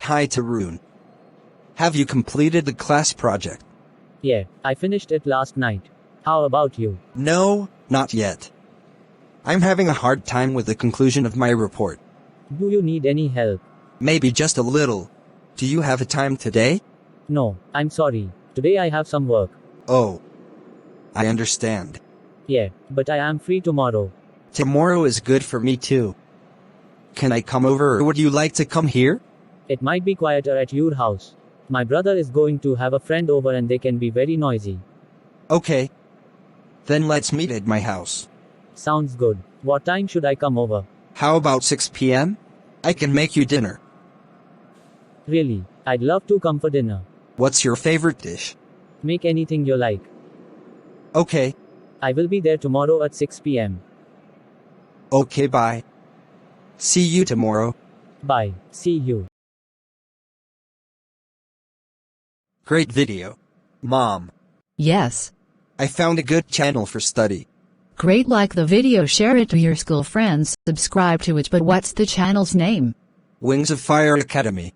Hi Tarun. Have you completed the class project? Yeah, I finished it last night. How about you? No, not yet. I'm having a hard time with the conclusion of my report. Do you need any help? Maybe just a little. Do you have a time today? No, I'm sorry. Today I have some work. Oh. I understand. Yeah, but I am free tomorrow. Tomorrow is good for me too. Can I come over or would you like to come here? It might be quieter at your house. My brother is going to have a friend over and they can be very noisy. Okay. Then let's meet at my house. Sounds good. What time should I come over? How about 6 p.m.? I can make you dinner. Really, I'd love to come for dinner. What's your favorite dish? Make anything you like. Okay. I will be there tomorrow at 6 p.m. Okay, bye. See you tomorrow. Bye. See you. Great video. Mom, Yes. I found a good channel for study. Great, like the video, share it to your school friends, subscribe to it, but what's the channel's name? Wings of Fire Academy.